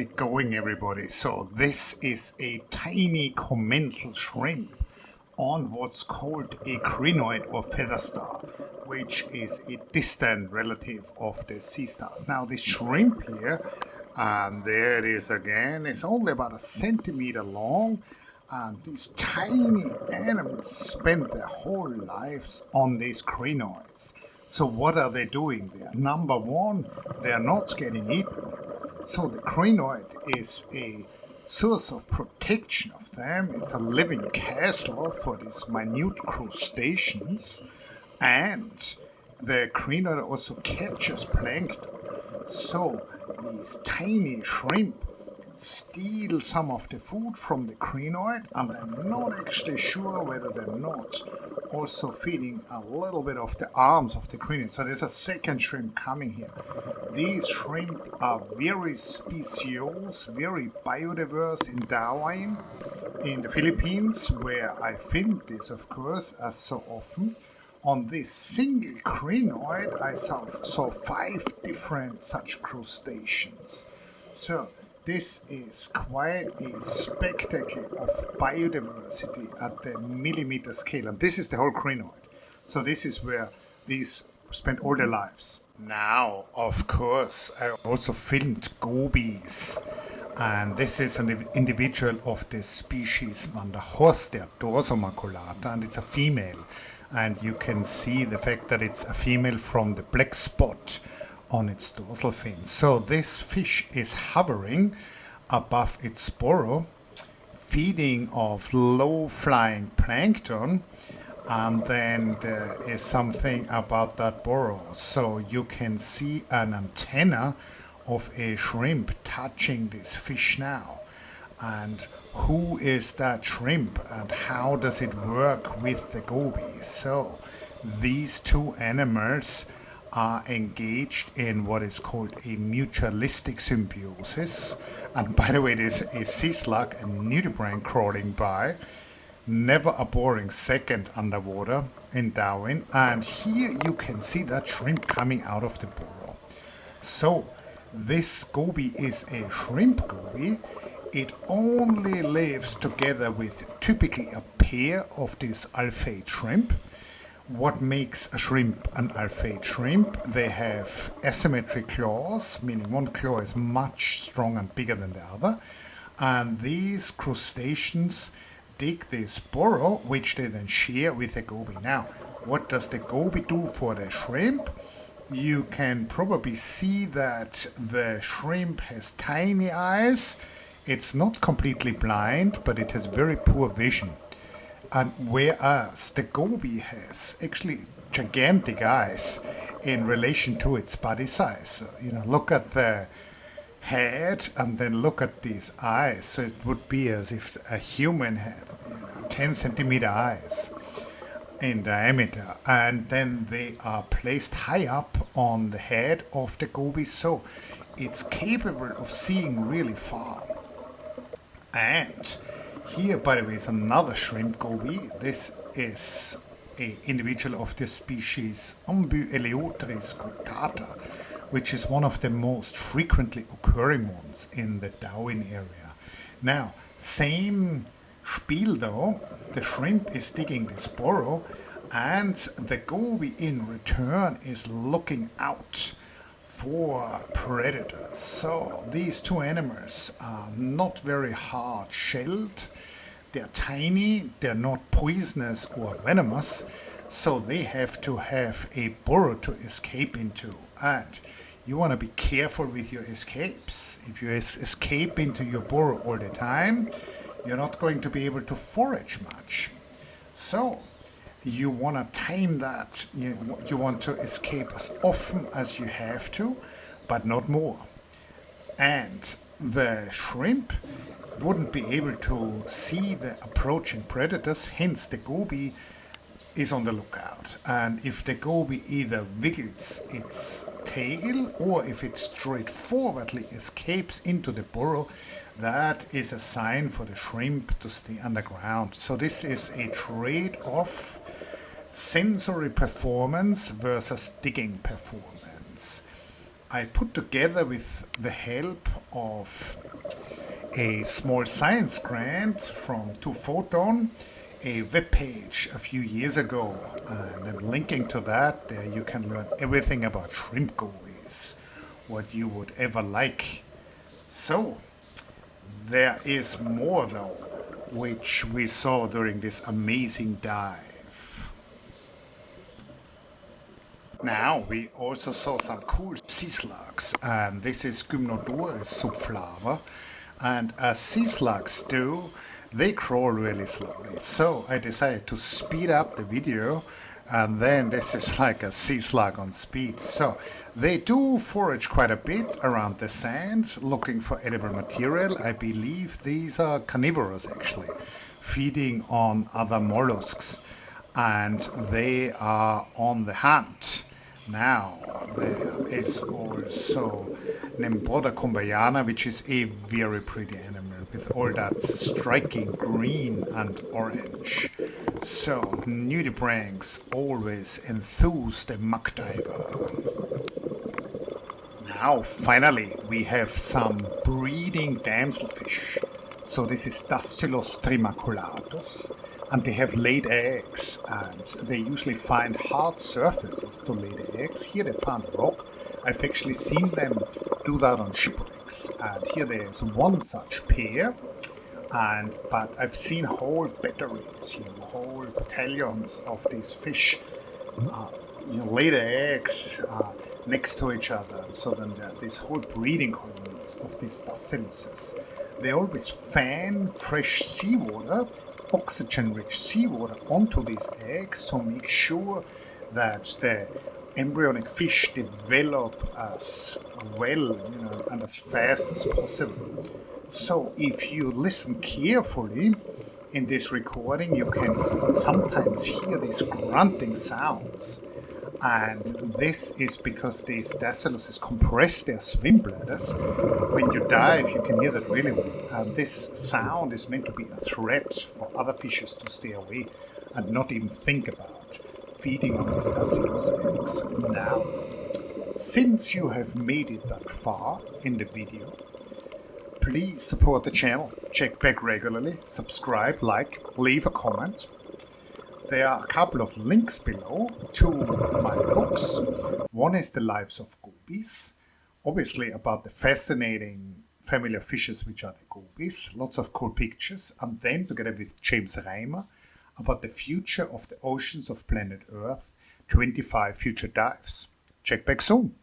it going, everybody? So this is a tiny commensal shrimp on what's called a crinoid or feather star, which is a distant relative of the sea stars. Now this shrimp here, and there it is again, it's only about a centimeter long, and these tiny animals spend their whole lives on these crinoids. So what are they doing there? Number one, they are not getting eaten. So the crinoid is a source of protection of them. It's a living castle for these minute crustaceans. And the crinoid also catches plankton. So these tiny shrimp steal some of the food from the crinoid, and I'm not actually sure whether they're not also feeding a little bit of the arms of the crinoid. So there's a second shrimp coming here. These shrimp are very speciose, very biodiverse in Dauin, in the Philippines, where I filmed this, of course, as so often. On this single crinoid, I saw 5 different such crustaceans. So this is quite a spectacle of biodiversity at the millimeter scale. And this is the whole crinoid. So this is where these spend all their lives. Now, of course, I also filmed gobies. And this is an individual of the species Van der Horstia dorsomaculata, and it's a female. And you can see the fact that it's a female from the black spot on its dorsal fin. So this fish is hovering above its burrow, feeding off low-flying plankton, and then there is something about that burrow. So you can see an antenna of a shrimp touching this fish now. And who is that shrimp and how does it work with the goby? So these two animals are engaged in what is called a mutualistic symbiosis. And by the way, there's a sea slug and nudibranch crawling by. Never a boring second underwater in Dauin. And here you can see that shrimp coming out of the burrow. So this goby is a shrimp goby. It only lives together with typically a pair of these alphate shrimp. What makes a shrimp an alphate shrimp? They have asymmetric claws, meaning one claw is much stronger and bigger than the other. And these crustaceans dig this burrow, which they then share with the goby. Now, what does the goby do for the shrimp? You can probably see that the shrimp has tiny eyes. It's not completely blind, but it has very poor vision. And whereas the goby has actually gigantic eyes in relation to its body size. So, look at the head and then look at these eyes. So it would be as if a human had 10 centimeter eyes in diameter. And then they are placed high up on the head of the goby. So it's capable of seeing really far. And here, by the way, is another shrimp goby. This is an individual of the species Eleotris guttata, which is one of the most frequently occurring ones in the Dauin area. Now, same spiel though, the shrimp is digging this burrow, and the goby in return is looking out for predators. So these two animals are not very hard shelled. They're tiny, they're not poisonous or venomous, so they have to have a burrow to escape into. And you want to be careful with your escapes. If you escape into your burrow all the time, you're not going to be able to forage much. So you want to time that. You want to escape as often as you have to, but not more. And the shrimp wouldn't be able to see the approaching predators, hence the goby is on the lookout. And if the goby either wiggles its tail or if it straightforwardly escapes into the burrow, that is a sign for the shrimp to stay underground. So this is a trade-off, sensory performance versus digging performance. I put together with the help of a small science grant from 2Photon, a webpage a few years ago, and I'm linking to that. There you can learn everything about shrimp gobies, what you would ever like. So, there is more though, which we saw during this amazing dive. Now we also saw some cool sea slugs, and this is Gymnodoris subflava, and as sea slugs do, they crawl really slowly. So I decided to speed up the video, and then this is like a sea slug on speed. So they do forage quite a bit around the sand, looking for edible material. I believe these are carnivorous actually, feeding on other mollusks, and they are on the hunt. Now, there is also Nembroda combayana, which is a very pretty animal with all that striking green and orange. So, nudibranchs always enthuse the muck diver. Now, finally, we have some breeding damselfish. So this is Dactylus trimaculatus, and they have laid eggs, and they usually find hard surfaces to lay the eggs. Here they found a rock. I've actually seen them do that on shipwrecks, and here there is one such pair, but I've seen whole batteries, whole battalions of these fish, lay the eggs next to each other. So then there are these whole breeding colonies of these Daciluses. They always fan fresh seawater, oxygen-rich seawater, onto these eggs to make sure that the embryonic fish develop as well, and as fast as possible. So if you listen carefully in this recording, you can sometimes hear these grunting sounds. And this is because these Daciluses compress their swim bladders. When you dive, you can hear that really well. And this sound is meant to be a threat for other fishes to stay away and not even think about feeding on these Dacilus eggs. Now, since you have made it that far in the video, please support the channel, check back regularly, subscribe, like, leave a comment. There are a couple of links below to my books. One is The Lives of Gobies, obviously about the fascinating family of fishes which are the gobies, lots of cool pictures, and then together with James Reimer about the future of the oceans of planet Earth, 25 future dives. Check back soon.